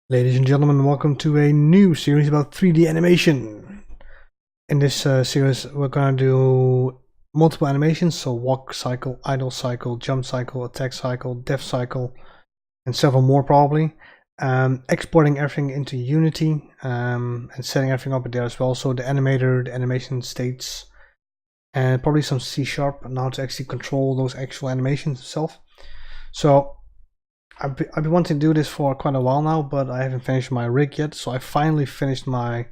Ladies and gentlemen, welcome to a new series about 3D animation. In this series, we're going to do multiple animations, so walk cycle, idle cycle, jump cycle, attack cycle, death cycle, and several more probably. Exporting everything into Unity and setting everything up there as well, so the animator, the animation states, and probably some C# on how to actually control those actual animations itself. So I've been wanting to do this for quite a while now, but I haven't finished my rig yet. So I finally finished my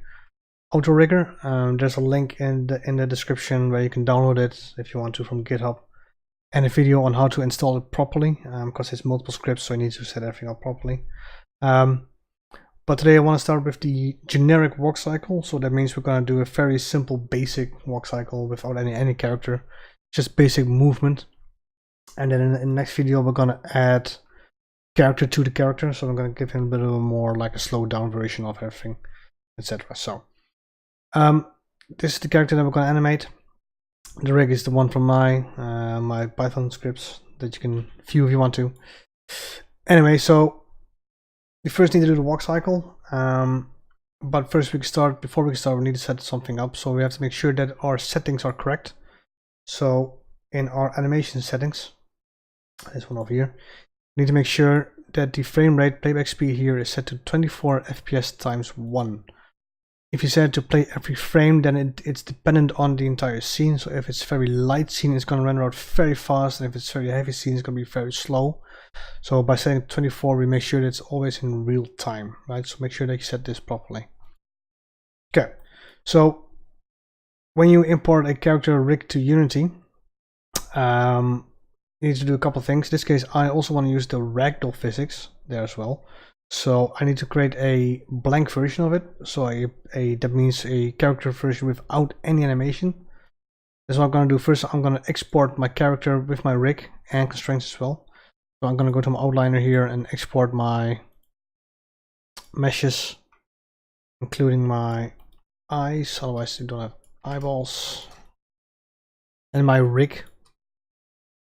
auto rigger. There's a link in the description where you can download it if you want to from GitHub, and a video on how to install it properly, because it's multiple scripts, so you need to set everything up properly. But today I want to start with the generic walk cycle. So that means we're going to do a very simple, basic walk cycle without any character, just basic movement. And then in the next video we're going to add character to the character, so I'm going to give him a bit of a more like a slowed down version of everything, etc. So this is the character that we're going to animate. The rig is the one from my Python scripts that you can view if you want to. Anyway, so we first need to do the walk cycle, but first before we start we need to set something up. So we have to make sure that our settings are correct. So in our animation settings, this one over here, need to make sure that the frame rate playback speed here is set to 24 FPS times 1. If you set it to play every frame, then it's dependent on the entire scene. So if it's very light scene, it's going to render out very fast, and if it's very heavy scene, it's going to be very slow. So by setting 24, we make sure that it's always in real time, right? So make sure that you set this properly. Okay, so when you import a character rig to Unity, you need to do a couple of things. In this case, I also want to use the ragdoll physics there as well. So I need to create a blank version of it. So that means a character version without any animation. That's what I'm going to do. First, I'm going to export my character with my rig and constraints as well. So I'm going to go to my outliner here and export my meshes, including my eyes, otherwise you don't have eyeballs, and my rig.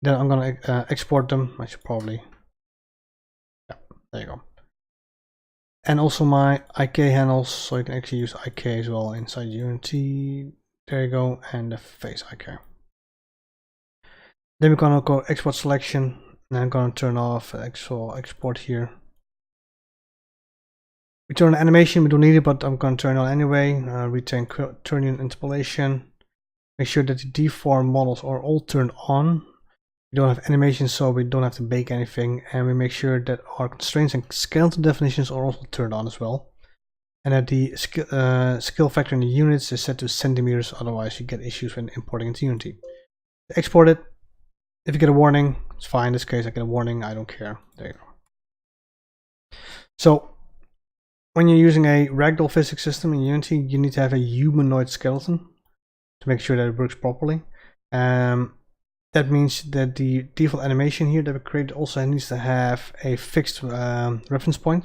Then I'm going to export them. I should probably, yeah, there you go. And also my IK handles, so you can actually use IK as well inside Unity. There you go, and the face IK. Then we're going to go export selection, and I'm going to turn off actual export here. We turn on animation, we don't need it, but I'm going to turn it on anyway. Retain Quaternion interpolation. Make sure that the deform models are all turned on. We don't have animation, so we don't have to bake anything, and we make sure that our constraints and skeleton definitions are also turned on as well, and that the scale factor in the units is set to centimeters, otherwise you get issues when importing into Unity. Export it. If you get a warning, it's fine. In this case I get a warning, I don't care. There you go. So when you're using a ragdoll physics system in Unity, you need to have a humanoid skeleton to make sure that it works properly. That means that the default animation here that we created also needs to have a fixed reference point.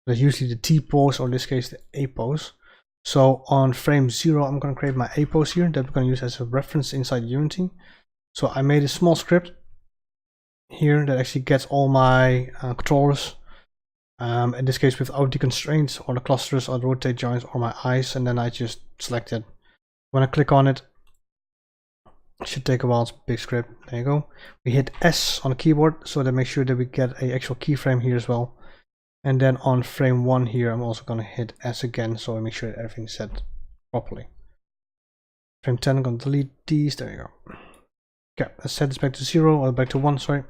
That's usually the T pose, or in this case the A pose. So on frame 0, I'm going to create my A pose here that we're going to use as a reference inside Unity. So I made a small script here that actually gets all my controllers, in this case without the constraints or the clusters or the rotate joints or my eyes, and then I just select it. When I click on it, it should take a while. It's a big script. There you go. We hit S on the keyboard, so that makes sure that we get an actual keyframe here as well. And then on frame 1 here, I'm also going to hit S again, so I make sure that everything's set properly. Frame 10, I'm going to delete these. There you go. Okay, let's set this back to 0, or back to 1, sorry.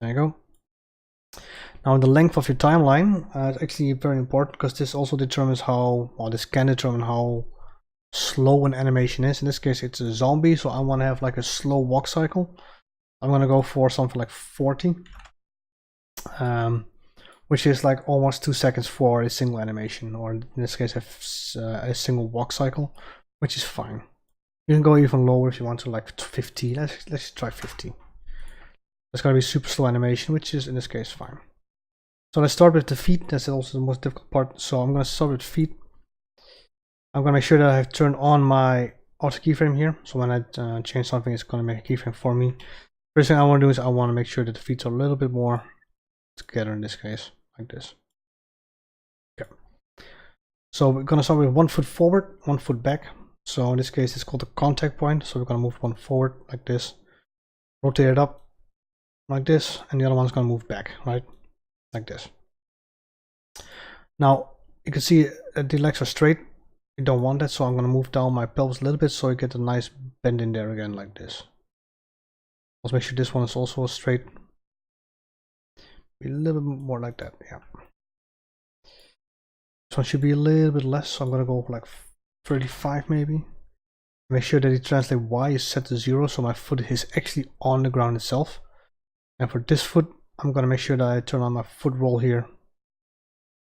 There you go. Now the length of your timeline is actually very important, because this also determines how, or this can determine how slow an animation is. In this case it's a zombie, so I want to have like a slow walk cycle. I'm going to go for something like 40, which is like almost 2 seconds for a single animation, or in this case a single walk cycle, which is fine. You can go even lower if you want to, like 50. Let's try 50. It's going to be super slow animation, which is in this case fine. So let's start with the feet. That's also the most difficult part. So I'm going to start with feet. I'm going to make sure that I have turned on my auto keyframe here. So when I change something, it's going to make a keyframe for me. First thing I want to do is I want to make sure that the feet are a little bit more together in this case, like this. Okay. So we're gonna start with 1 foot forward, 1 foot back. So in this case, it's called the contact point. So we're gonna move one forward like this, rotate it up like this, and the other one's gonna move back, right? Like this. Now you can see that the legs are straight. You don't want that, so I'm gonna move down my pelvis a little bit so you get a nice bend in there again, like this. Let's make sure this one is also straight. Be a little bit more like that, yeah. This one should be a little bit less, so I'm gonna go for like 35 maybe. Make sure that the translate Y is set to 0, so my foot is actually on the ground itself. And for this foot, I'm gonna make sure that I turn on my foot roll here.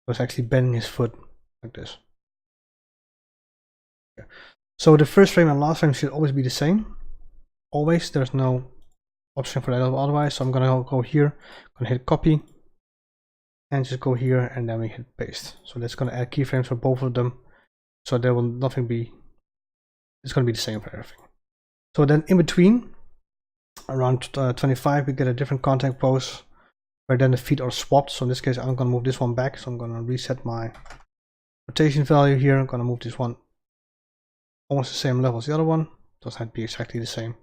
So it's actually bending his foot like this. Okay. So the first frame and last frame should always be the same. Always, there's no option for that otherwise. So I'm gonna go here, gonna hit copy, and just go here, and then we hit paste. So that's gonna add keyframes for both of them. So there will nothing be. It's gonna be the same for everything. So then in between, around 25, we get a different contact pose where then the feet are swapped. So in this case, I'm gonna move this one back. So I'm gonna reset my rotation value here. I'm gonna move this one almost the same level as the other one. Doesn't have to be exactly the same.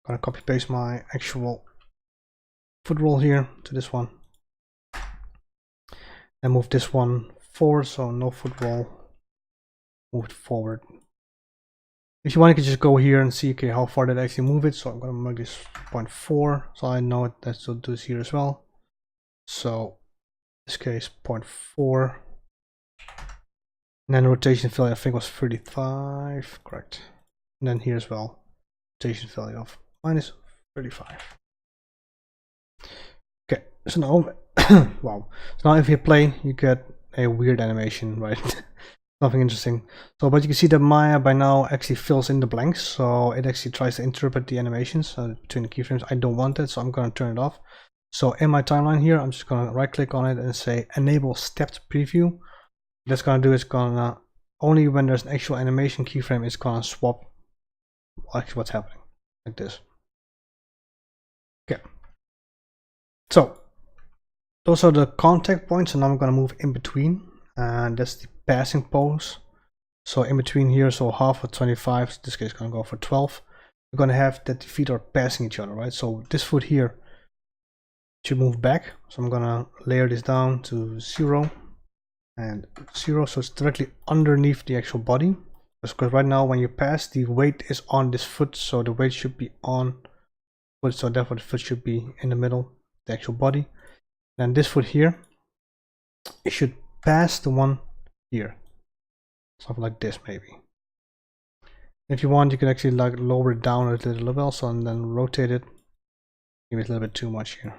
I'm gonna copy paste my actual foot roll here to this one. And move this one forward, so no foot roll. Move it forward. If you want, you can just go here and see, okay, how far did I actually move it. So I'm gonna make this 0.4, so I know that still do this here as well. So in this case, 0.4. And then the rotation value, I think, was 35, correct. And then here as well, rotation value of minus 35. Okay, so now, wow. So now if you play, you get a weird animation, right? Nothing interesting. So, but you can see that Maya by now actually fills in the blanks. So it actually tries to interpret the animations between the keyframes. I don't want that, so I'm going to turn it off. So in my timeline here, I'm just going to right click on it and say enable stepped preview. That's going to do is gonna only when there's an actual animation keyframe, it's going to swap actually what's happening like this. Okay. So those are the contact points, and now I'm going to move in between, and that's the passing pose. So in between here, so half of 25, in this case going to go for 12. We're going to have that the feet are passing each other, right? So this foot here should move back. So I'm going to layer this down to 0 and 0, so it's directly underneath the actual body. Because right now when you pass, the weight is on this foot, so the weight should be on foot, so therefore the foot should be in the middle, the actual body. And this foot here, it should pass the one here, something like this maybe. If you want, you can actually like lower it down a little bit also, and then rotate it. Maybe it's a little bit too much here,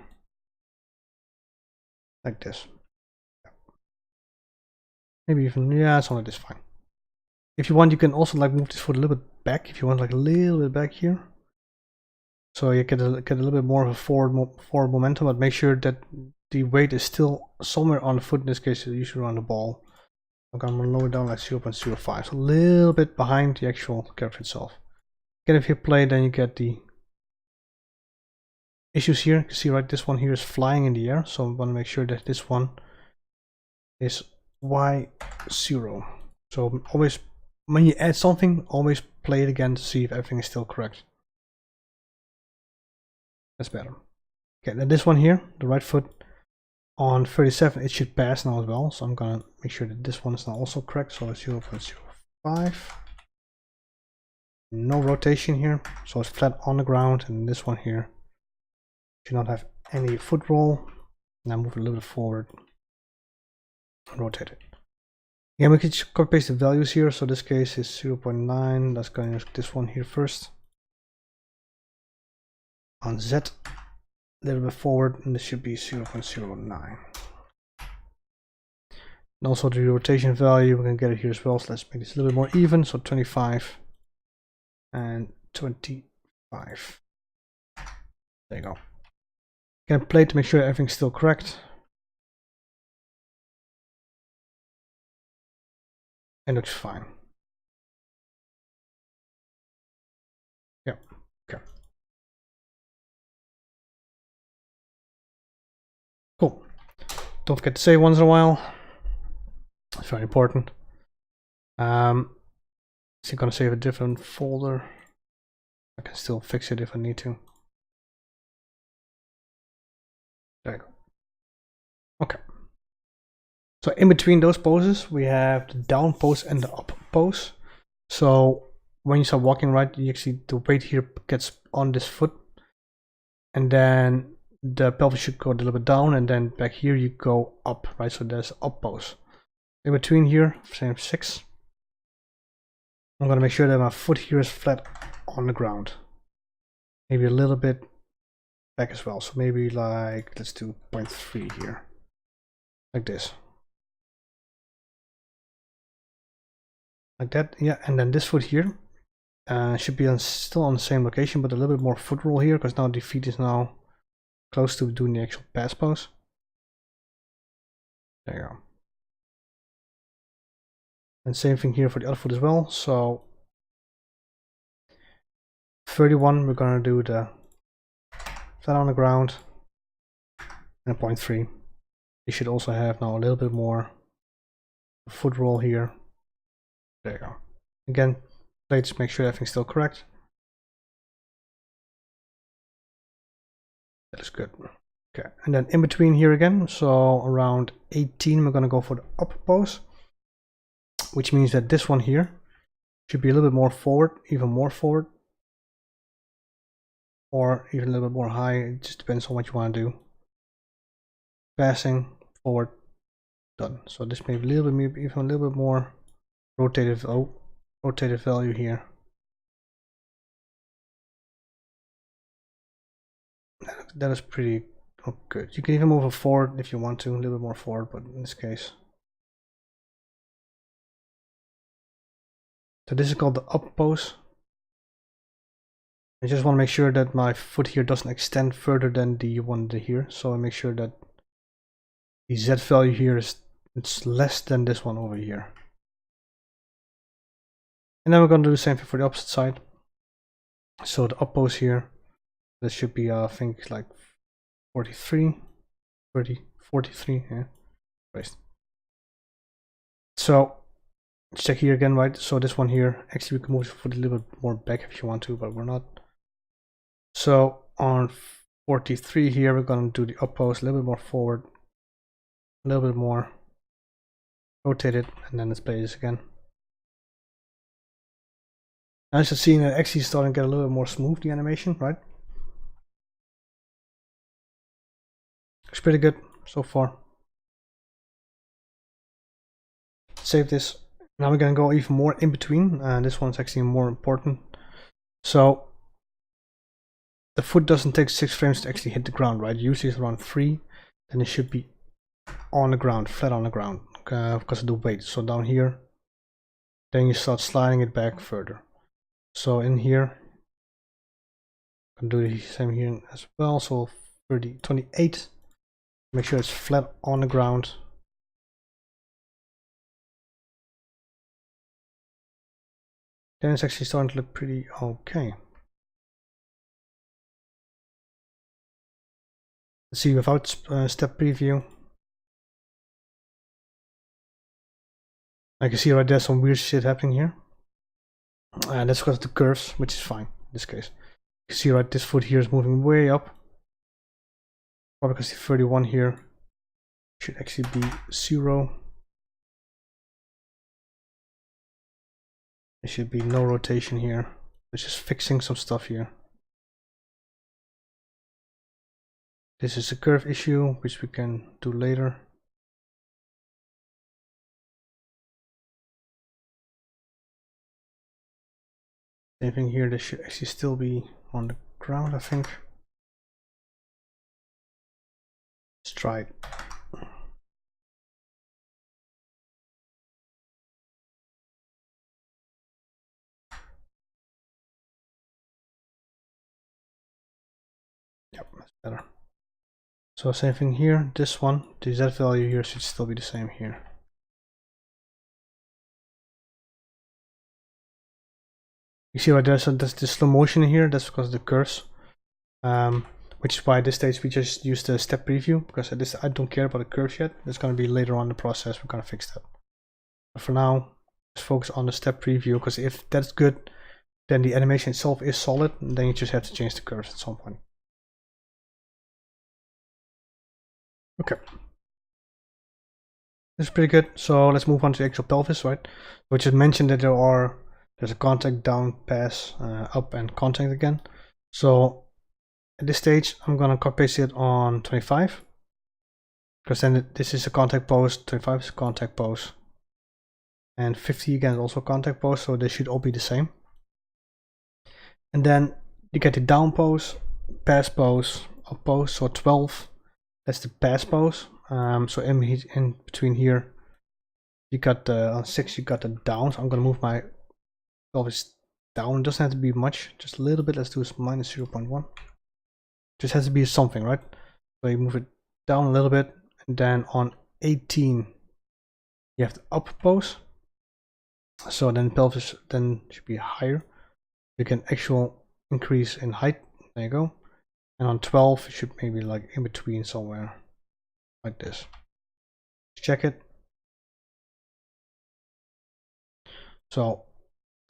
like this. Maybe even, yeah, something like this, fine. If you want, you can also like move this foot a little bit back. If you want, like a little bit back here, so you get a little bit more of a forward momentum, but make sure that the weight is still somewhere on the foot. In this case, usually on the ball. I'm gonna lower it down like 0.05, so a little bit behind the actual character itself. Again, if you play, then you get the issues here. You can see, right, this one here is flying in the air, so I want to make sure that this one is Y0. So always, when you add something, always play it again to see if everything is still correct. That's better. Okay, then this one here, the right foot on 37, it should pass now as well. So I'm gonna make sure that this one is now also correct. So 0.05. No rotation here, so it's flat on the ground. And this one here should not have any foot roll. Now move it a little bit forward and rotate it. Yeah, we can just copy paste the values here. So this case is 0.9. Let's go and this one here first. On Z, a little bit forward, and this should be 0.09. And also the rotation value, we can get it here as well. So let's make this a little bit more even. So 25 and 25. There you go. You can play to make sure everything's still correct. It looks fine. Yeah, okay. Cool. Don't forget to save once in a while. It's very important. Is it gonna save a different folder? I can still fix it if I need to. There you go. Okay. So in between those poses, we have the down pose and the up pose. So when you start walking, right, you actually, the weight here gets on this foot, and then the pelvis should go a little bit down, and then back here you go up, right? So there's up pose. In between here, frame 6, I'm gonna make sure that my foot here is flat on the ground. Maybe a little bit back as well. So maybe like, let's do 0.3 here, like this. Like that, yeah, and then this foot here should be still on the same location, but a little bit more foot roll here, because now the feet is now close to doing the actual pass pose. There you go. And same thing here for the other foot as well. So 31, we're gonna do the flat on the ground, and 0.3. You should also have now a little bit more foot roll here. There you go. Again, let's make sure everything's still correct. That is good. Okay, and then in between here again, so around 18, we're gonna go for the up pose, which means that this one here should be a little bit more forward, even more forward, or even a little bit more high. It just depends on what you want to do. Passing, forward, done. So this may be a little bit, maybe even a little bit more rotated value here. That is pretty good. You can even move it forward if you want to, a little bit more forward, but in this case. So this is called the up pose. I just want to make sure that my foot here doesn't extend further than the one here. So I make sure that the Z value here is less than this one over here. And then we're going to do the same thing for the opposite side. So the up pose here, that should be I think like 43, 30, 43, yeah. Right. So check here again, right? So this one here, actually we can move the foot a little bit more back if you want to, but we're not. So on 43 here, we're going to do the up pose a little bit more forward, a little bit more, rotate it, and then let's play this again. Now you should see that actually starting to get a little bit more smooth, the animation, right? Looks pretty good so far. Save this. Now we're going to go even more in between, and this one's actually more important. So the foot doesn't take 6 frames to actually hit the ground, right? Usually it's around 3, then it should be on the ground, flat on the ground, because of the weight. So down here, then you start sliding it back further. So in here, I'm going to do the same here as well. So 28, make sure it's flat on the ground. Then it's actually starting to look pretty okay. Let's see without step preview. I can see right there's some weird shit happening here. And that's because of the curves, which is fine in this case. You see right, this foot here is moving way up. Probably because the 31 here should actually be 0. There should be no rotation here. It's just fixing some stuff here. This is a curve issue, which we can do later. Same thing here, this should actually still be on the ground, I think. Let's try it. Yep, that's better. So same thing here, this one, the Z value here should still be the same here. You see right there's this slow motion here, that's because of the curves. Which is why at this stage we just use the step preview, because at this I don't care about the curves yet. It's going to be later on in the process we're going to fix that. But for now, just focus on the step preview, because if that's good, then the animation itself is solid, and then you just have to change the curves at some point. Okay. This is pretty good. So let's move on to the actual pelvis, right? Which is mentioned that there's a contact down, pass, up, and contact again. So at this stage, I'm gonna copy paste it on 25, because then this is a contact pose, 25 is a contact pose, and 50 again is also a contact pose, so they should all be the same. And then you get the down pose, pass pose, up pose. So 12, that's the pass pose. So in between here, you got the on 6, you got the down. So I'm gonna move my pelvis down. It doesn't have to be much, just a little bit. Let's do minus 0.1. Just has to be something, right? So you move it down a little bit, and then on 18, you have the up pose. So then pelvis then should be higher. You can actual increase in height. There you go. And on 12, it should maybe like in between somewhere, like this. Check it. So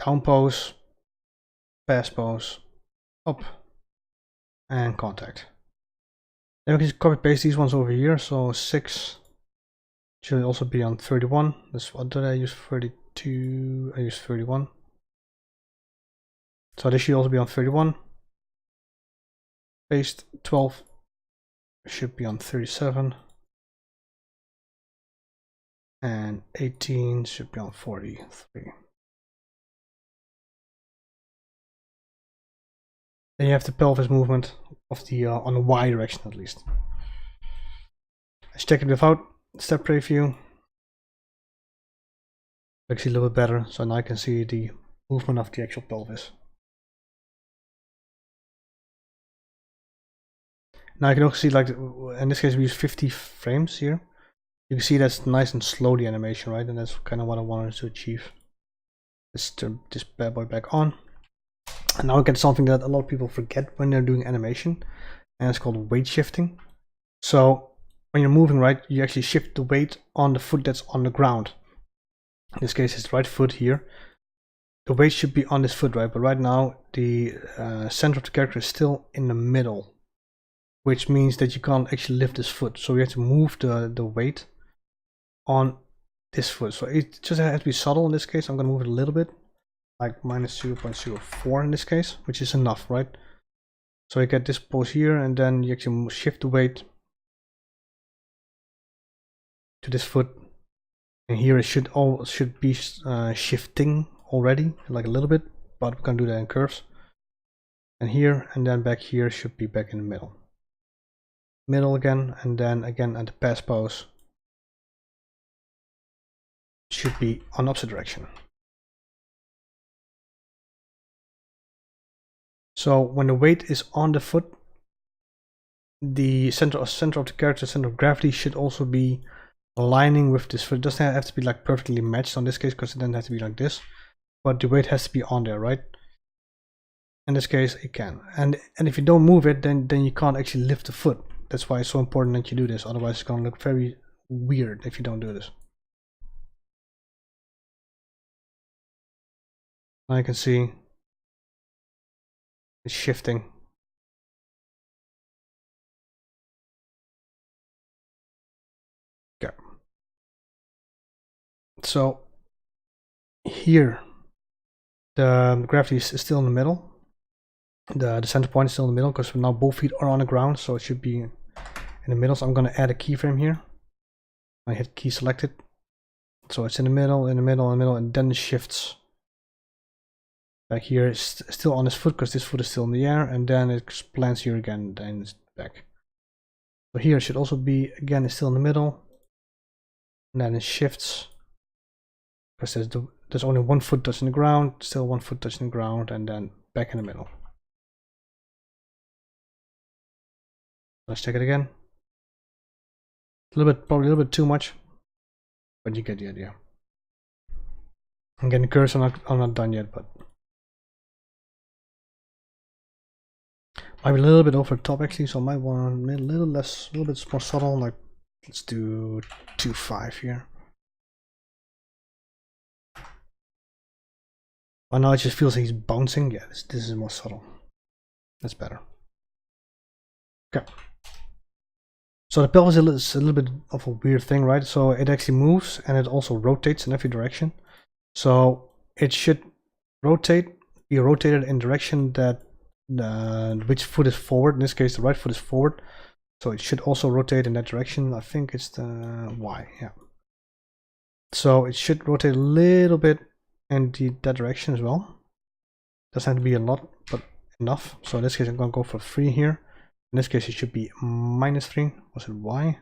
down pose, pass pose, up, and contact. Then we can just copy paste these ones over here. So 6 should also be on 31. This, what did I use? 32. I used 31. So this should also be on 31. Paste 12 should be on 37. And 18 should be on 43. Then you have the pelvis movement of the on the Y direction at least. Let's check it without step preview. Actually a little bit better, so now I can see the movement of the actual pelvis. Now you can also see, like, in this case we use 50 frames here. You can see that's nice and slow, the animation, right? And that's kind of what I wanted to achieve. Let's turn this bad boy back on. And now we get something that a lot of people forget when they're doing animation, and it's called weight shifting. So when you're moving, right, you actually shift the weight on the foot that's on the ground. In this case, it's the right foot here. The weight should be on this foot, right? But right now, the center of the character is still in the middle, which means that you can't actually lift this foot. So you have to move the weight on this foot. So it just has to be subtle in this case. I'm going to move it a little bit, like minus 0.04 in this case, which is enough, right? So you get this pose here, and then you actually shift the weight to this foot, and here it should be shifting already, like a little bit, but we're gonna do that in curves. And here, and then back here should be back in the middle again, and then again at the pass pose should be on opposite direction. So when the weight is on the foot, the center of the character, center of gravity, should also be aligning with this foot. It doesn't have to be like perfectly matched on this case, because it doesn't have to be like this, but the weight has to be on there, right? In this case it can, and if you don't move it, then you can't actually lift the foot. That's why it's so important that you do this, otherwise it's gonna look very weird if you don't do this. Now you can see it's shifting. Okay. So here the gravity is still in the middle. The center point is still in the middle, because now both feet are on the ground, so it should be in the middle. So I'm going to add a keyframe here. I hit key selected, so it's in the middle, and then it shifts back here. It's still on this foot, because this foot is still in the air, and then it plants here again, then it's back. So here it should also be, again, it's still in the middle, and then it shifts, because there's only one foot touching the ground, still one foot touching the ground, and then back in the middle. Let's check it again. Probably a little bit too much, but you get the idea. I'm getting curves, I'm not done yet, but might be a little bit over the top actually, so I might want a little bit more subtle. Like, let's do 2.5 here. Oh, now it just feels like he's bouncing. Yeah, this is more subtle. That's better. Okay. So the pelvis is a little bit of a weird thing, right? So it actually moves and it also rotates in every direction. So it should be rotated in direction that which foot is forward. In this case, the right foot is forward. So it should also rotate in that direction. I think it's the Y, yeah. So it should rotate a little bit in that direction as well. Doesn't have to be a lot, but enough. So in this case, I'm going to go for 3 here. In this case, it should be -3. Was it Y?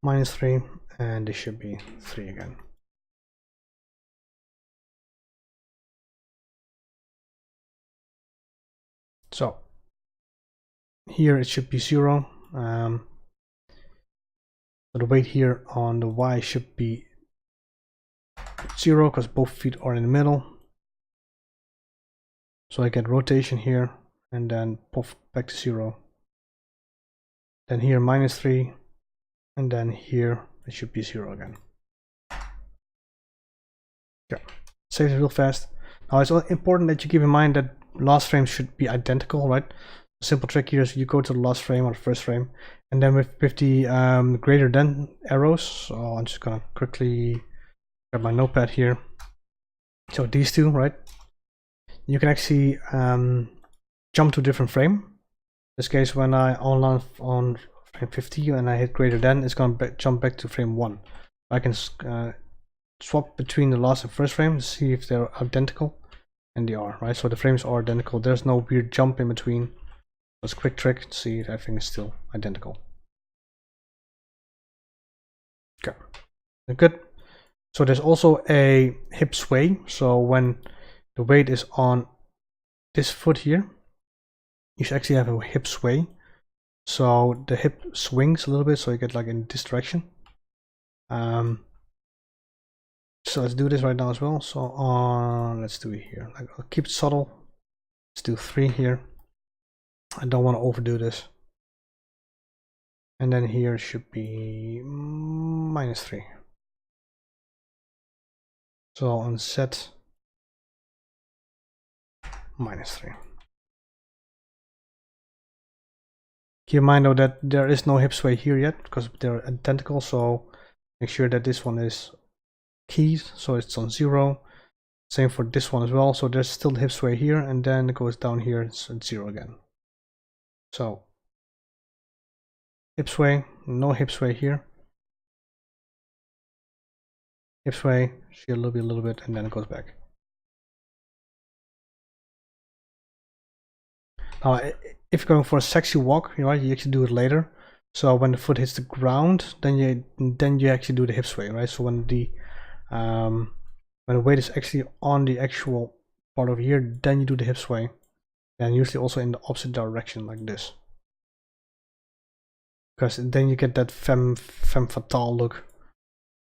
-3, and this should be 3 again. So here it should be 0. So the weight here on the Y should be 0 because both feet are in the middle. So I get rotation here and then pop back to 0. Then here -3, and then here it should be 0 again. Yeah, save it real fast. Now it's important that you keep in mind that last frames should be identical, right? The simple trick here is you go to the last frame or the first frame, and then with the greater than arrows. So I'm just gonna quickly grab my notepad here. So these two, right? You can actually jump to a different frame. In this case, when I on frame 50 and I hit greater than, it's gonna jump back to frame 1. I can swap between the last and first frame to see if they're identical, and they are, right? So the frames are identical. There's no weird jump in between. It's a quick trick to see if everything is still identical. Okay, good. So there's also a hip sway. So when the weight is on this foot here, you should actually have a hip sway. So the hip swings a little bit, so you get like in this direction. So let's do this right now as well. So let's do it here. Like, I'll keep it subtle. Let's do 3 here. I don't want to overdo this. And then here should be -3. So on set, -3. Keep in mind though that there is no hip sway here yet because they're identical. So make sure that this one is keyed, so it's on 0. Same for this one as well. So there's still the hip sway here, and then it goes down here. It's at 0 again. So hip sway, no hip sway here. Hip sway, shear a little bit, and then it goes back. Now, if you're going for a sexy walk, you actually do it later. So when the foot hits the ground, then you actually do the hip sway, right? So when the weight is actually on the actual part over here, then you do the hip sway, and usually also in the opposite direction like this, because then you get that femme fatale look.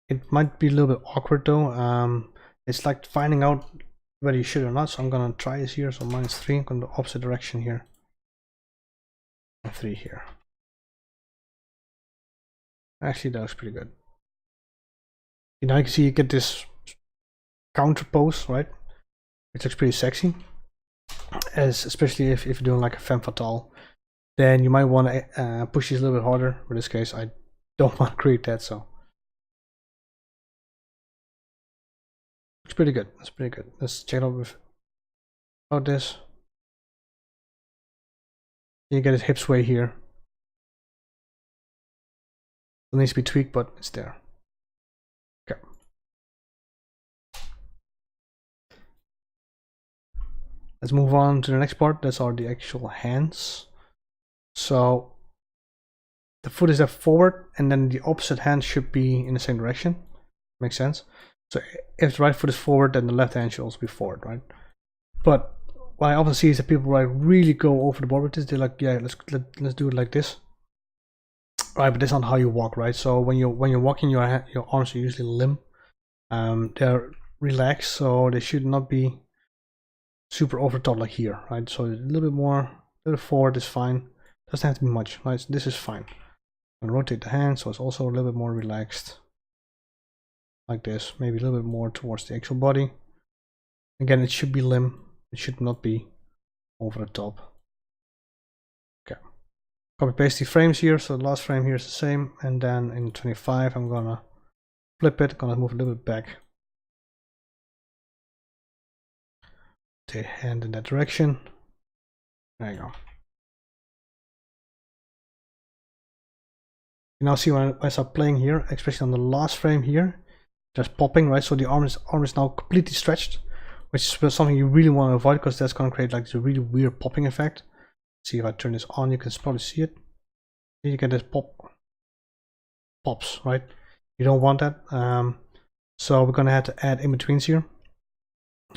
It might be a little bit awkward though. It's like finding out whether you should or not. So I'm gonna try this here. So -3, I'm going the opposite direction here, and 3 here. Actually, that was pretty good. Now you can see you get this counter pose, right? Which looks pretty sexy. Especially if you're doing like a femme fatale, then you might want to push this a little bit harder. In this case, I don't want to create that, so it's pretty good. That's pretty good. Let's check out with about this. You get his hip sway here. It needs to be tweaked, but it's there. Okay. Let's move on to the next part. That's the actual hands. So the foot is there forward, and then the opposite hand should be in the same direction. Makes sense. So if the right foot is forward, then the left hand should also be forward, right? But what I often see is that people like really go over the board with this. They're like, yeah, let's do it like this, right? But that's not how you walk, right? So when you're walking, your arms are usually limp. They're relaxed, so they should not be super over the top like here, right? So a little bit more, a little forward is fine. Doesn't have to be much, right? So this is fine. I'm gonna rotate the hand so it's also a little bit more relaxed. like this, maybe a little bit more towards the actual body. Again, it should be limb, it should not be over the top. Okay, copy paste the frames here, so the last frame here is the same, and then in 25 I'm gonna flip it, gonna move a little bit back the hand in that direction. There you go. You now see when I start playing here, especially on the last frame here, there's popping, right? So the arm is now completely stretched, which is something you really want to avoid, because that's going to create like this really weird popping effect. See, if I turn this on, you can probably see it. You get this pops, right? You don't want that. So we're going to have to add in-betweens here.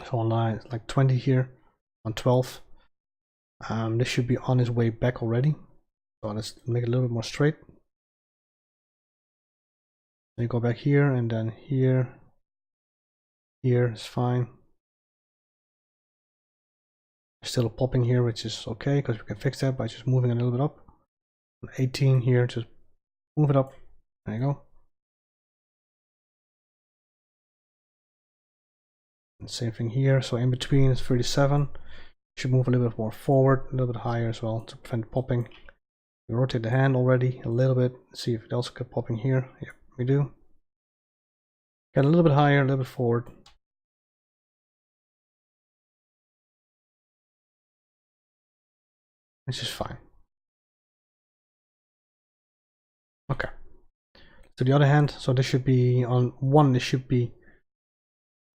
So on line like 20 here, on 12. This should be on its way back already. So let's make it a little bit more straight. Then go back here, and then here is fine. Still popping here, which is okay, because we can fix that by just moving a little bit up. 18 here, just move it up. There you go. And same thing here, so in between is 37. Should move a little bit more forward, a little bit higher as well to prevent popping. We rotate the hand already a little bit, see if it also got popping here. Yep, we do. Get a little bit higher, a little bit forward. Which is fine. Okay. To the other hand, so this should be on 1, this should be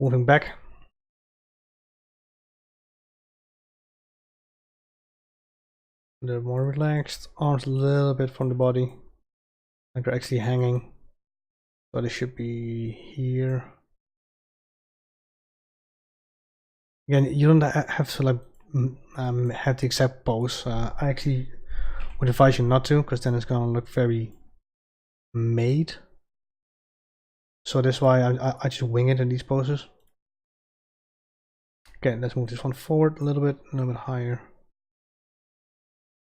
moving back. A little more relaxed, arms a little bit from the body, like they're actually hanging. So this should be here. Again, you don't have to like have the exact pose. I actually would advise you not to, because then it's gonna look very made. So that's why I just wing it in these poses. Okay, let's move this one forward a little bit higher.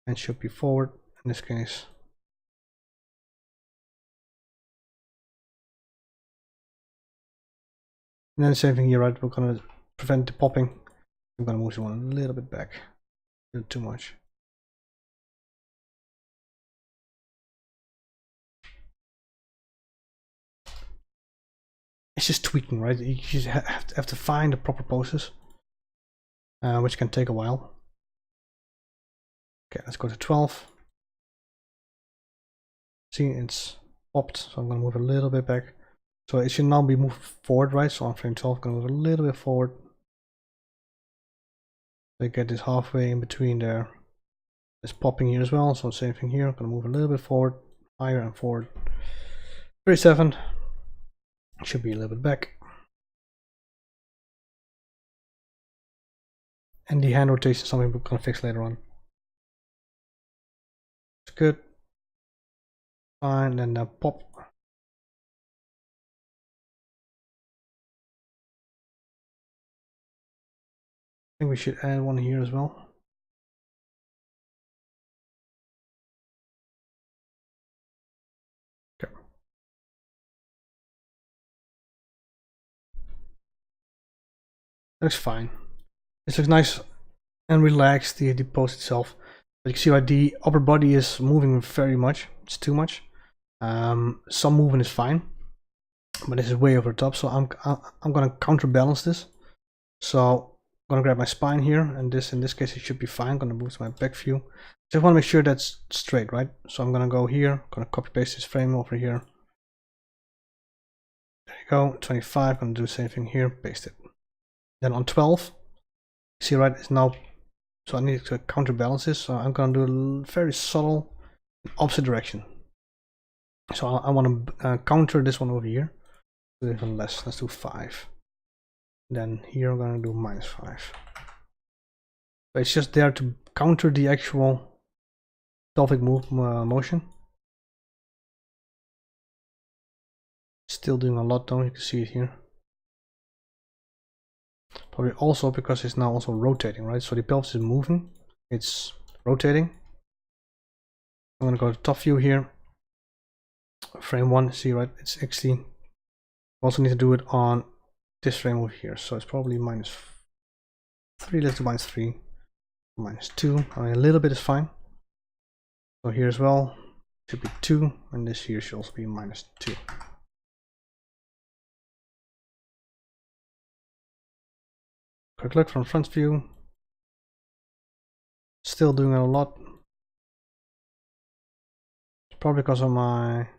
And should be forward in this case. And then the same thing here, right? We're gonna prevent the popping. I'm gonna move this one a little bit back. Not too much. It's just tweaking, right? You just have to find the proper poses, which can take a while. Okay, let's go to 12. See, it's popped, so I'm gonna move a little bit back. So it should now be moved forward, right? So on frame 12, I'm gonna move a little bit forward. So get this halfway in between there. It's popping here as well, so same thing here. I'm gonna move a little bit forward, higher and forward. 37. Should be a little bit back. And the hand rotation is something we're gonna fix later on. It's good. Fine, and then pop. I think we should add one here as well. Okay. Looks fine. This looks nice and relaxed, the pose itself. But you can see right, the upper body is moving very much. It's too much. Some movement is fine, but this is way over the top. So I'm gonna counterbalance this. So I'm gonna grab my spine here, and this in this case it should be fine. I'm gonna move to my back view. Just want to make sure that's straight, right? So I'm gonna go here. Gonna copy paste this frame over here. There you go. 25. Gonna do the same thing here. Paste it. Then on 12, see right, it's now. So I need to counterbalance this. So I'm gonna do a very subtle opposite direction. So I want to counter this one over here. Do even less. Let's do 5. Then here I'm gonna do -5. So it's just there to counter the actual pelvic motion. Still doing a lot though. You can see it here. Probably also because it's now also rotating, right? So the pelvis is moving, it's rotating. I'm gonna go to top view here, frame 1. See, right? It's actually Also need to do it on this frame over here, so it's probably -3. Let's do -3, -2. I mean, a little bit is fine. So here as well should be 2, and this here should also be -2. Quick look from front view. Still doing a lot. It's probably because of my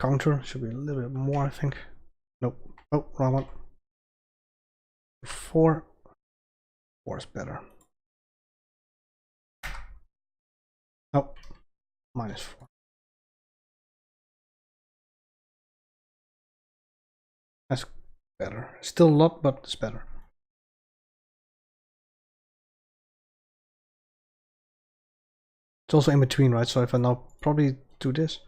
counter. Should be a little bit more, I think. Nope. Oh, wrong one. 4. 4 is better. Oh, -4. That's better. Still a lot, but it's better. It's also in between, right? So if I now probably do this,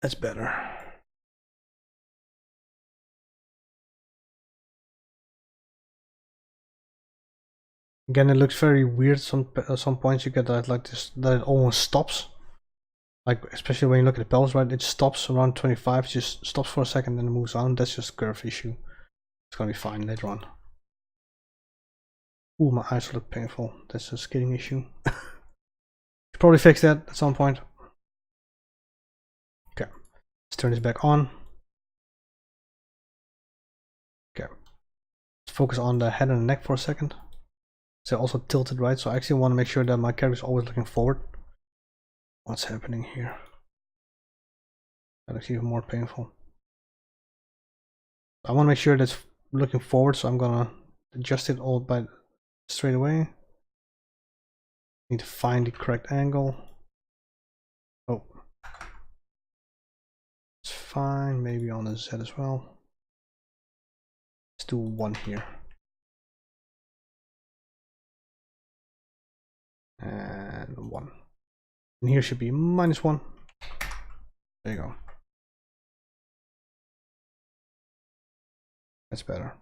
that's better. Again, it looks very weird. Some points you get that like this, that it almost stops. Like especially when you look at the pelvis, right? It stops around 25, just stops for a second, and then moves on. That's just a curve issue. It's gonna be fine later on. Ooh, my eyes look painful. That's a skidding issue. Should probably fix that at some point. Okay, let's turn this back on. Okay, let's focus on the head and the neck for a second. So also tilted right, so I actually want to make sure that my character is always looking forward. What's happening here? That looks even more painful. I want to make sure that's looking forward, so I'm gonna adjust it all by straight away. Need to find the correct angle. Oh, it's fine. Maybe on the Z as well. Let's do 1 here. And 1. And here should be -1. There you go. That's better.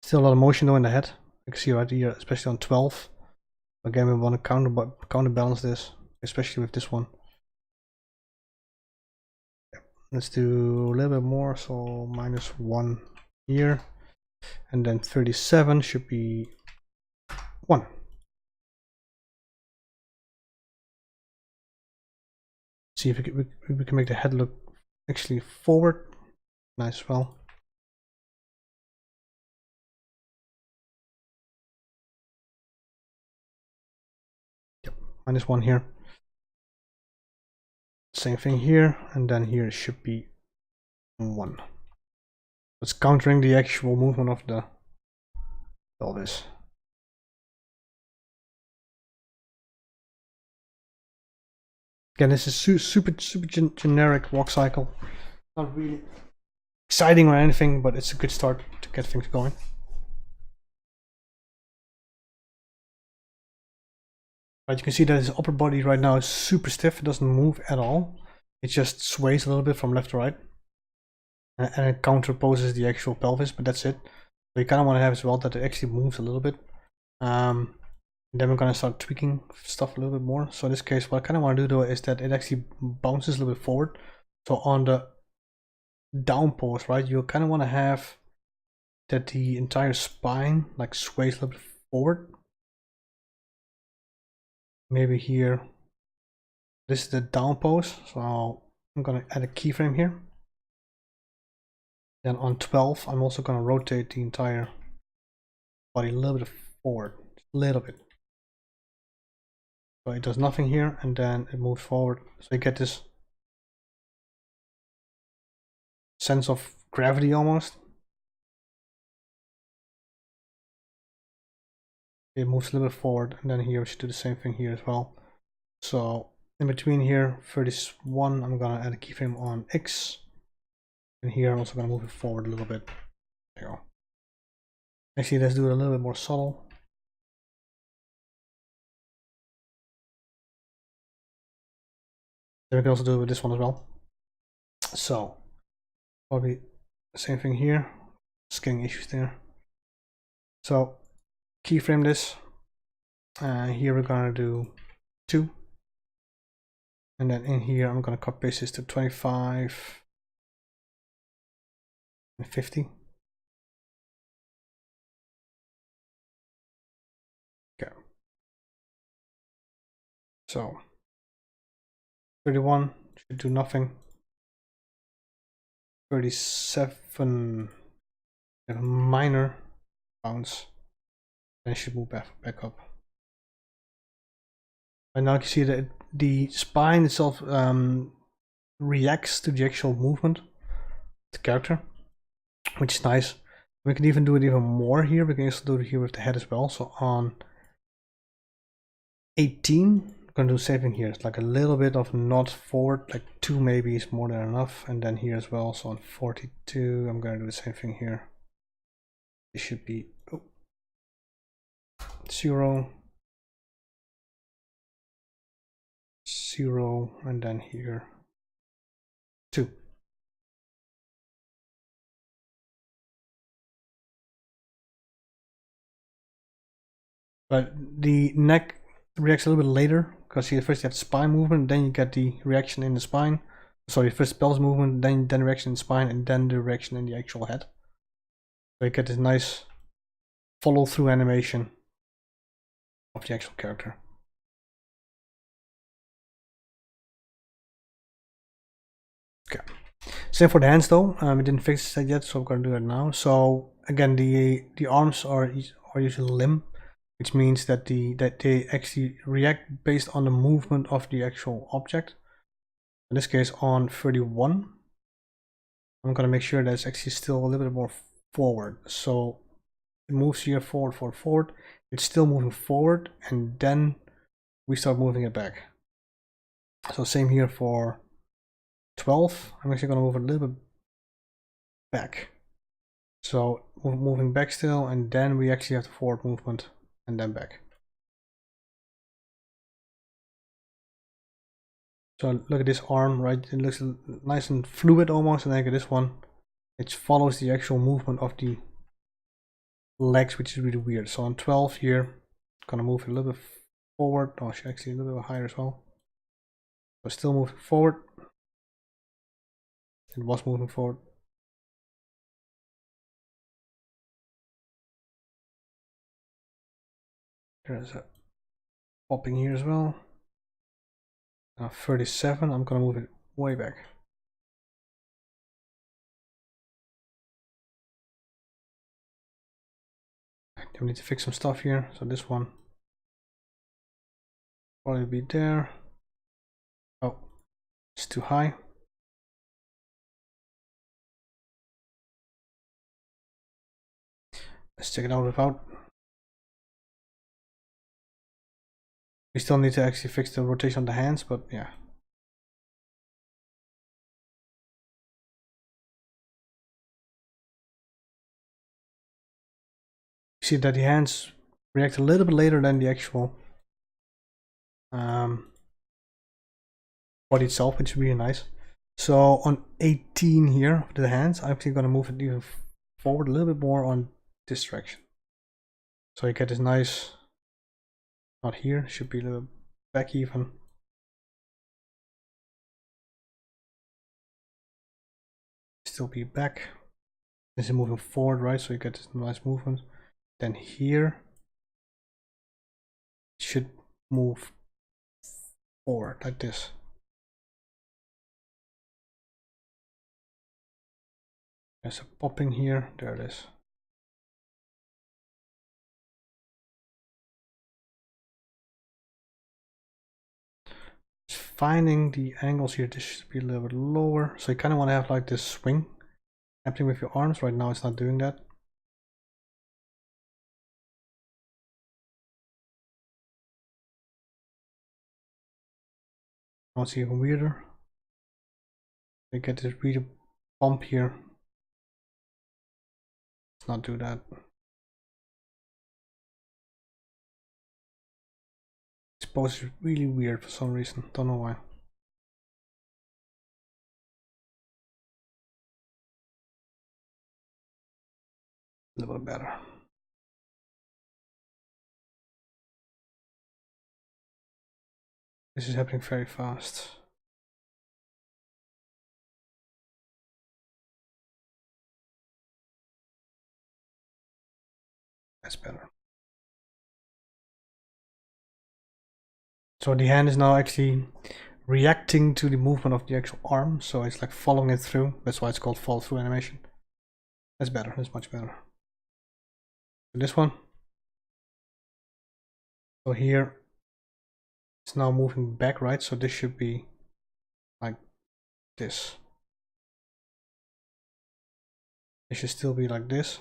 Still a lot of motion though in the head. You can see right here, especially on 12. Again, we want to counterbalance this, especially with this one. Let's do a little bit more, so -1 here. And then 37 should be 1. See if we can make the head look actually forward. Nice as well. Yep, -1 here. Same thing here, and then here it should be 1. It's countering the actual movement of the pelvis. Again, this is super generic walk cycle. Not really exciting or anything, but it's a good start to get things going. Right, you can see that his upper body right now is super stiff. It doesn't move at all. It just sways a little bit from left to right, and it counterposes the actual pelvis, but that's it. So you kind of want to have as well that it actually moves a little bit. And then we're going to start tweaking stuff a little bit more. So in this case, what I kind of want to do though is that it actually bounces a little bit forward. So on the down pose, right, you kind of want to have that the entire spine like sways a little bit forward. Maybe here, this is the down pose. So I'm going to add a keyframe here. Then on 12, I'm also going to rotate the entire body a little bit forward, a little bit. So it does nothing here, and then it moves forward. So you get this sense of gravity almost. It moves a little bit forward, and then here we should do the same thing here as well. So in between here, 31, I'm gonna add a keyframe on X, and here I'm also gonna move it forward a little bit. There you go. Actually, let's do it a little bit more subtle. Then we can also do it with this one as well. So probably the same thing here. Scaling issues there. So keyframe this. Here we're gonna do 2. And then in here, I'm gonna copy paste this to 25 and 50. Okay. So 31 should do nothing. 37 have a minor bounce. Then it should move back up. And now you can see that the spine itself reacts to the actual movement of the character, which is nice. We can even do it even more here. We can also do it here with the head as well. So on 18, I'm gonna do the same thing here. It's like a little bit of nod forward, like 2 maybe is more than enough. And then here as well. So on 42, I'm gonna do the same thing here. It should be 0, 0, and then here 2. But the neck reacts a little bit later, because you first have the spine movement, then you get the reaction in the spine. Sorry, first pelvis movement, then reaction in the spine, and then the reaction in the actual head. So you get this nice follow-through animation of the actual character. Okay. Same for the hands though. We didn't fix that yet, so I'm gonna do that now. So again, the arms are usually limb, which means that they actually react based on the movement of the actual object. In this case, on 31, I'm gonna make sure that it's actually still a little bit more forward. So it moves here forward. It's still moving forward, and then we start moving it back. So same here for 12. I'm actually gonna move it a little bit back. So moving back still, and then we actually have the forward movement, and then back. So look at this arm, right? It looks nice and fluid almost, and then look at this one. It follows the actual movement of the legs, which is really weird. So on 12 here, gonna move it a little bit forward. Oh, actually a little bit higher as well. So still moving forward. It was moving forward. There's a popping here as well. Now 37, I'm gonna move it way back. Then we need to fix some stuff here. So this one probably be there. Oh, it's too high. Let's check it out without. We still need to actually fix the rotation of the hands, but yeah. See that the hands react a little bit later than the actual body itself, which is really nice. So on 18 here, the hands, I'm actually gonna move it even forward a little bit more on this direction. So you get this nice, not here, should be a little back even. Still be back. This is moving forward, right? So you get this nice movement. Then here, it should move forward like this. There's a popping here, there it is. Just finding the angles here, this should be a little bit lower. So you kind of want to have like this swing happening with your arms. Right now it's not doing that. Now it's even weirder. You get this really bump here. Let's not do that. This pose is really weird for some reason, don't know why. A little bit better. This is happening very fast. That's better. So the hand is now actually reacting to the movement of the actual arm, so it's like following it through. That's why it's called follow through animation. That's better. That's much better. This one. So here it's now moving back, right? So this should be like this. It should still be like this.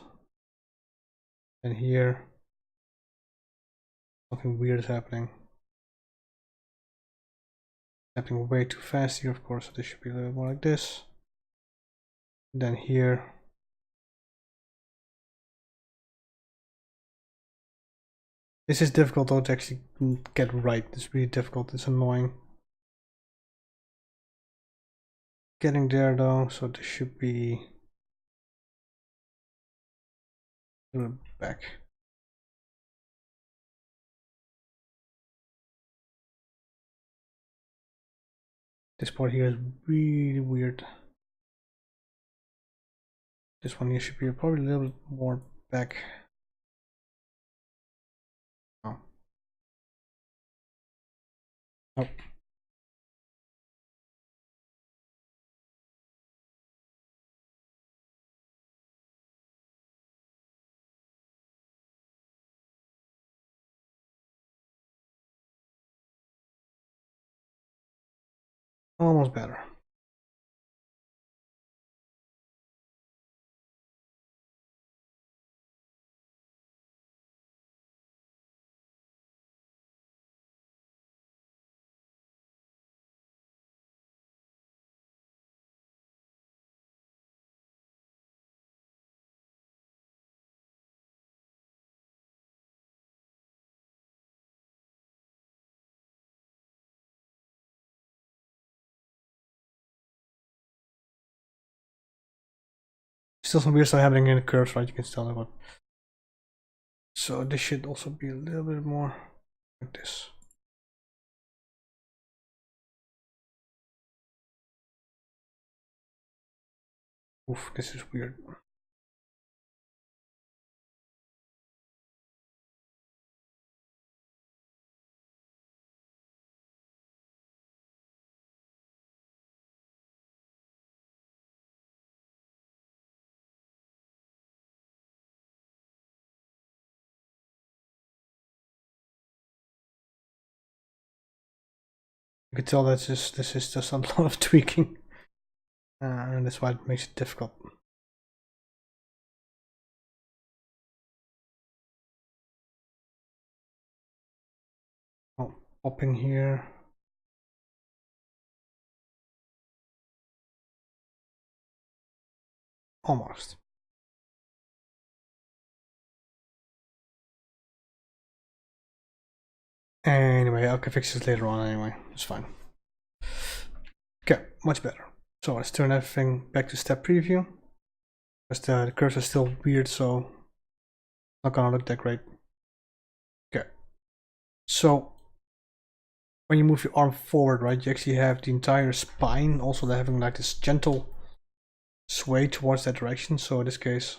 And here something weird is happening. Happening way too fast here, of course. So this should be a little more like this. And then here. This is difficult though to actually get right. It's really difficult. It's annoying. Getting there though, so this should be a little back. This part here is really weird. This one here should be probably a little bit more back. Oh. Oh. Almost better. Still some weird stuff happening in the curves, right? You can tell that, but so this should also be a little bit more like this. Oof, this is weird. You can tell that this is just a lot of tweaking, and that's why it makes it difficult. Oh, popping here. Almost. Anyway, I can fix this later on anyway. It's fine. Okay, much better. So let's turn everything back to step preview. Because the curves are still weird, so not gonna look that great. Okay. So when you move your arm forward, right, you actually have the entire spine also having like this gentle sway towards that direction. So in this case,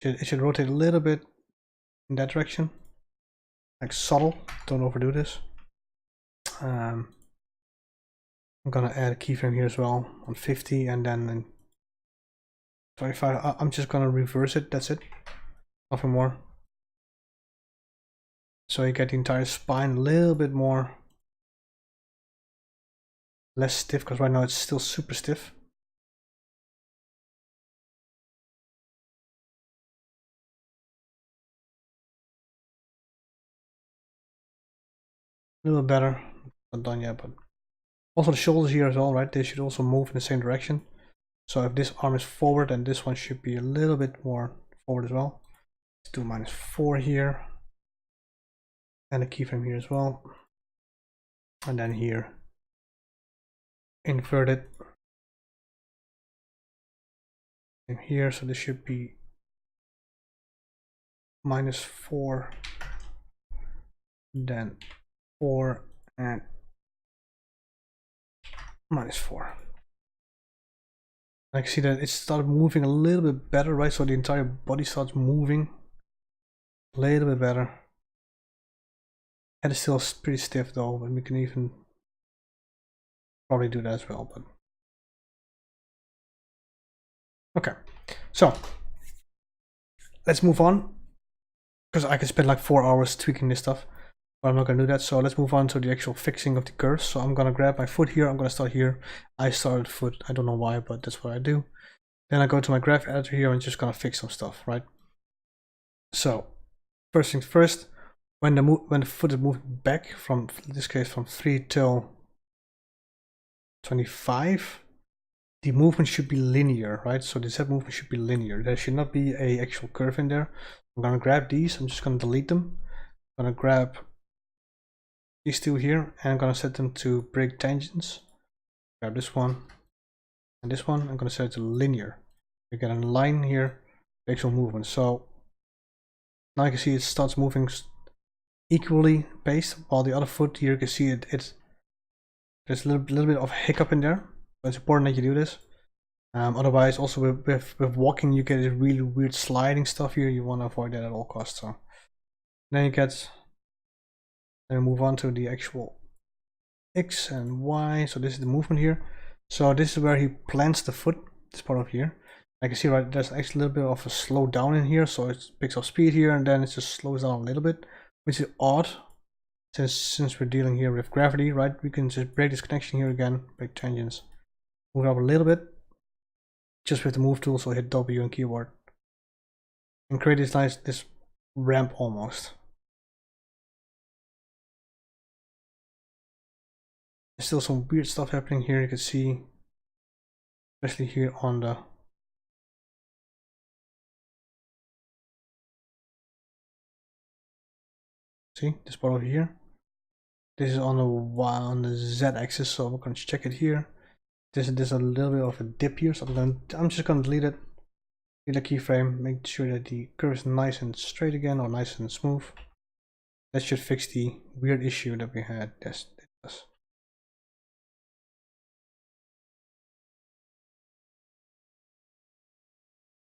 it should rotate a little bit in that direction. Like subtle, don't overdo this. I'm gonna add a keyframe here as well on 50, and then in 25 I'm just gonna reverse it. That's it, nothing more. So you get the entire spine a little bit more less stiff, because right now it's still super stiff. A little better, not done yet, but also the shoulders here as well, right? They should also move in the same direction. So if this arm is forward, then this one should be a little bit more forward as well. Let's do -4 here, and a keyframe here as well, and then here invert it in here. So this should be -4, then 4 and -4. I can see that it started moving a little bit better, right? So the entire body starts moving A little bit better. Head is still pretty stiff though, but we can even probably do that as well. But okay, so let's move on, because I can spend like 4 hours tweaking this stuff, but I'm not gonna do that. So let's move on to the actual fixing of the curves. So I'm gonna grab my foot here. I'm gonna start here. I started foot. I don't know why, but that's what I do. Then I go to my graph editor here and just gonna fix some stuff, right? So first things first, when the foot is moving back from, in this case, from 3 till 25, the movement should be linear, right? So the Z movement should be linear. There should not be a actual curve in there. I'm gonna grab these. I'm just gonna delete them. I'm gonna grab these two here and I'm gonna set them to break tangents. Grab this one and this one. I'm gonna set it to linear. You get a line here, the actual movement. So now you can see it starts moving equally paced, while the other foot here you can see there's a little bit of hiccup in there. But it's important that you do this. Otherwise, also with walking, you get a really weird sliding stuff here. You want to avoid that at all costs. So then then move on to the actual X and Y. So this is the movement here. So this is where he plants the foot, this part of here. I can see, right, there's actually a little bit of a slow down in here. So it picks up speed here and then it just slows down a little bit, which is odd. Since we're dealing here with gravity, right, we can just break this connection here again, break tangents, move it up a little bit, just with the move tool, so hit W on keyboard, and create this ramp almost. There's still some weird stuff happening here, you can see, especially here on the this part over here. This is on the Z axis, so we're going to check it here. There's a little bit of a dip here, so I'm just going to delete it. Delete the keyframe, make sure that the curve is nice and straight again, or nice and smooth. That should fix the weird issue that we had. Yes, it does.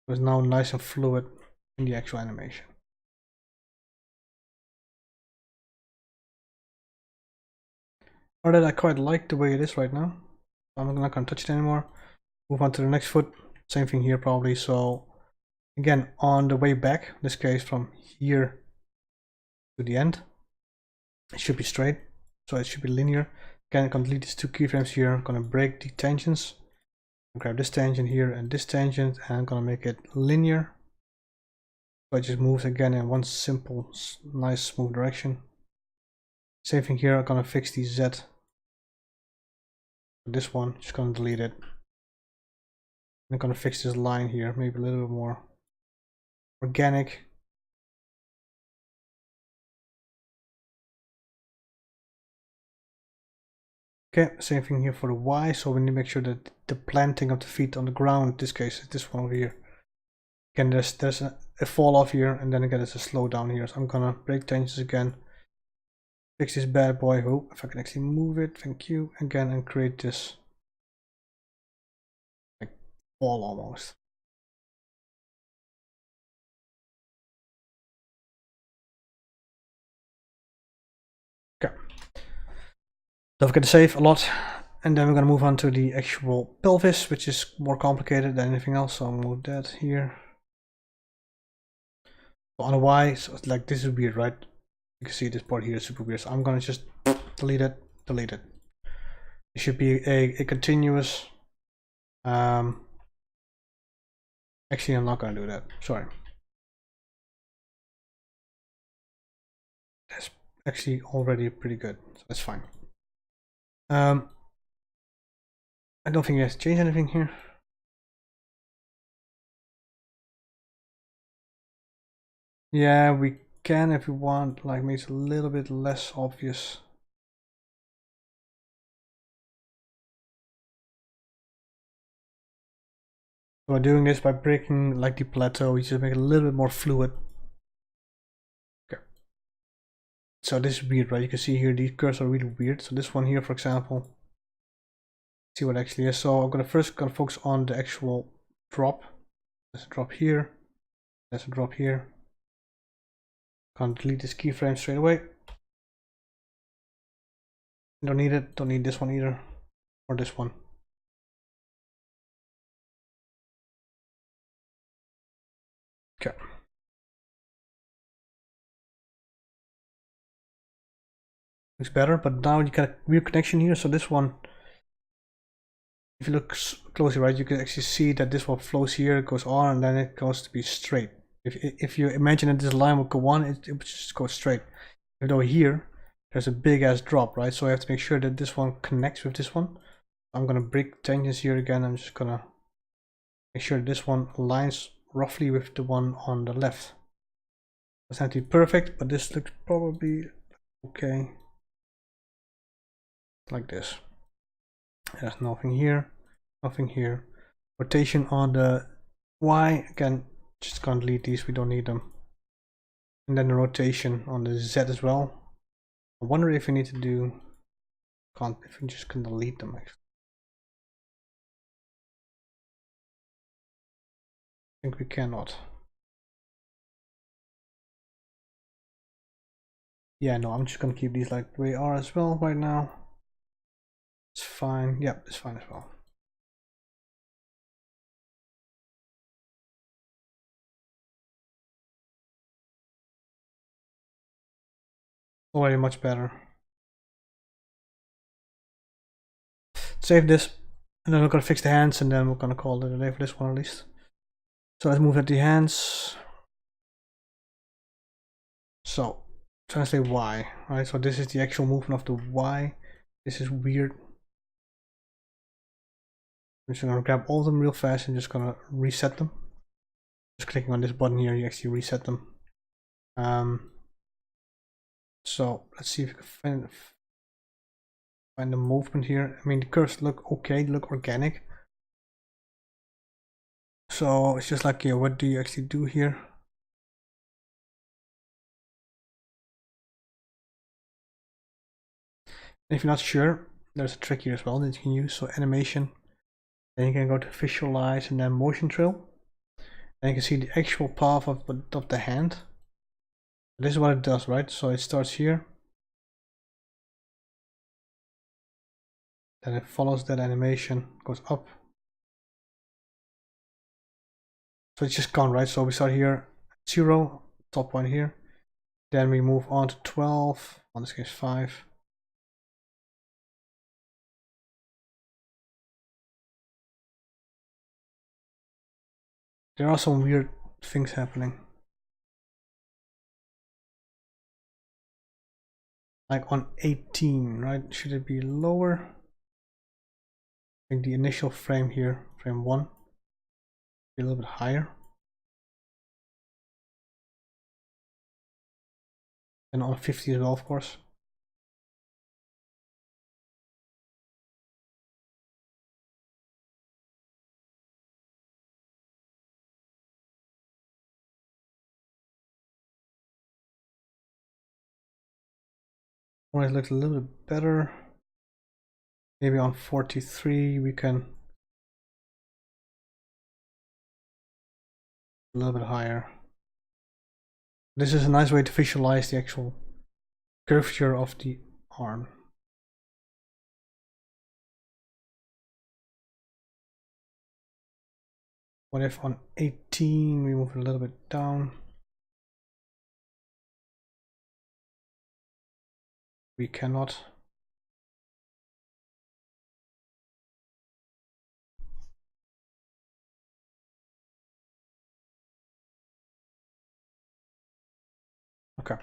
It's now nice and fluid in the actual animation. Or that I quite like the way it is right now. I'm not going to touch it anymore. Move on to the next foot. Same thing here probably. So again, on the way back, in this case from here to the end, it should be straight. So it should be linear. Again, I'm going to delete these two keyframes here. I'm going to break the tangents. Grab this tangent here and this tangent, and I'm going to make it linear. So it just moves again in one simple, nice, smooth direction. Same thing here. I'm going to fix the Z. This one, just going to delete it. I'm going to fix this line here, maybe a little bit more organic. Okay, same thing here for the Y. So we need to make sure that the planting of the feet on the ground, in this case, is this one over here. Again, there's a fall off here, and then again, there's a slow down here. So I'm gonna break tangents again. Fix this bad boy. Oh, if I can actually move it, thank you. Again, and create this like fall almost. Okay. Don't forget to save a lot, and then we're gonna move on to the actual pelvis, which is more complicated than anything else. So I'll move that here. So on the Y, so it's like this is weird, right? You can see this part here is super weird. So I'm gonna just delete it. It should be a continuous. Actually, I'm not gonna do that. Sorry. That's actually already pretty good, so that's fine. I don't think you have to change anything here. Yeah, we can if we want, like makes it a little bit less obvious. So we're doing this by breaking like the plateau, we just make it a little bit more fluid. Okay. So this is weird, right? You can see here these curves are really weird. So this one here, for example, see what actually is. So I'm gonna focus on the actual drop. There's a drop here. There's a drop here. Can't delete this keyframe straight away. Don't need it. Don't need this one either, or this one. Okay. Looks better, but now you got a weird connection here. So this one, if you look closely, right, you can actually see that this one flows here, it goes on, and then it goes to be straight. If you imagine that this line would go on, it would just go straight. Even though here, there's a big ass drop, right? So I have to make sure that this one connects with this one. I'm gonna break tangents here again. I'm just gonna make sure this one aligns roughly with the one on the left. It's not to be perfect, but this looks probably okay. Like this. There's nothing here, nothing here. Rotation on the Y, again, just can't delete these, we don't need them. And then the rotation on the Z as well. I wonder if we need to do, if we just can delete them actually. I think we cannot. Yeah, no, I'm just gonna keep these like the way they are as well right now. It's fine. Yep, it's fine as well. Already much better. Save this, and then we're gonna fix the hands, and then we're gonna call it a day for this one at least. So let's move at the hands. So translate Y, right? So this is the actual movement of the Y. This is weird. I'm just gonna grab all of them real fast and just gonna reset them. Just clicking on this button here, you actually reset them. So let's see if we can find the movement here. I mean, the curves look okay, they look organic. So it's just like, yeah, what do you actually do here? And if you're not sure, there's a trick here as well that you can use. So animation, then you can go to visualize and then motion trail. And you can see the actual path of the hand. This is what it does, right? So it starts here. Then it follows that animation, goes up. So it's just gone, right? So we start here, 0, top one here. Then we move on to 12, in this case 5. There are some weird things happening. Like on 18, right? Should it be lower? I think the initial frame here, frame 1, be a little bit higher. And on 50 as well, of course. When it looks a little bit better. Maybe on 43 we can a little bit higher. This is a nice way to visualize the actual curvature of the arm. What if on 18 we move it a little bit down? We cannot. Okay.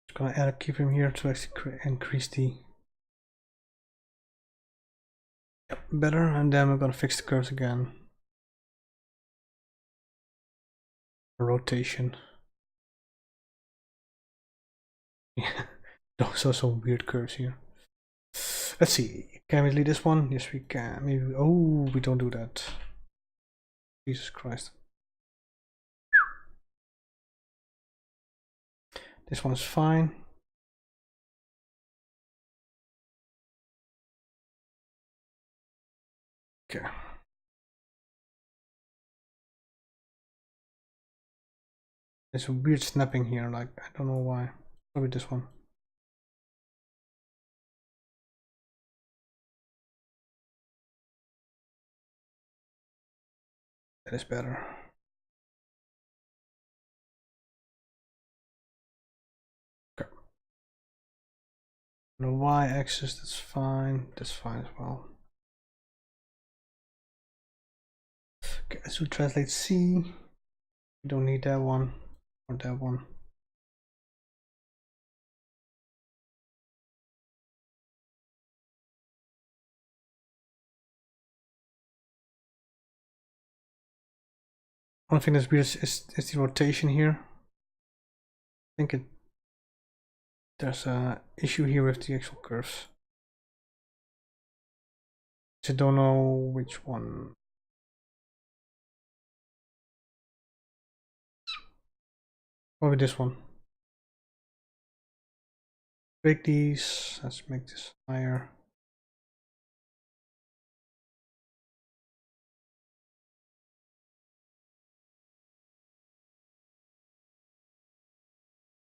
Just gonna add a keyframe here to actually increase the better, and then we're gonna fix the curves again. Rotation. Those are some weird curves here. Let's see. Can we delete this one? Yes, we can. Maybe. Oh, we don't do that. Jesus Christ. This one is fine. Okay. There's a weird snapping here, like I don't know why. Probably this one. That is better. Okay. On the y-axis, that's fine. That's fine as well. Okay, let's do translate C. We don't need that one or that one. One thing that's weird is the rotation here. I think there's a issue here with the actual curves. I don't know which one. Probably this one. Break these. Let's make this higher.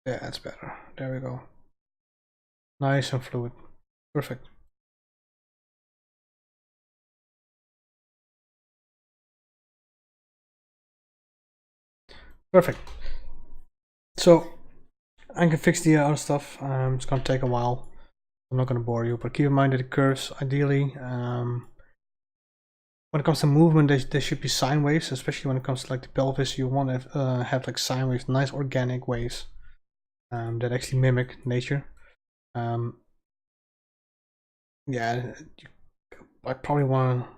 Yeah, that's better. There we go. Nice and fluid. Perfect. Perfect. So I can fix the other stuff. It's gonna take a while. I'm not gonna bore you, but keep in mind that the curves, ideally, when it comes to movement, they should be sine waves, especially when it comes to like the pelvis. You want to have like sine waves, nice organic waves that actually mimic nature. Yeah, I probably want to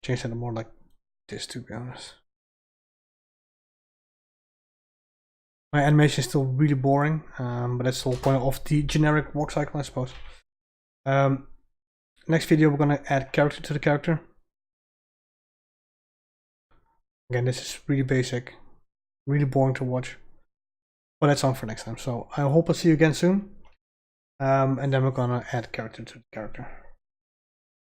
change that to more like this, to be honest. My animation is still really boring, but that's the whole point of the generic walk cycle, I suppose. Next video, we're gonna add character to the character. Again, this is really basic, really boring to watch, but that's on for next time. So I hope I'll see you again soon, and then we're gonna add character to the character.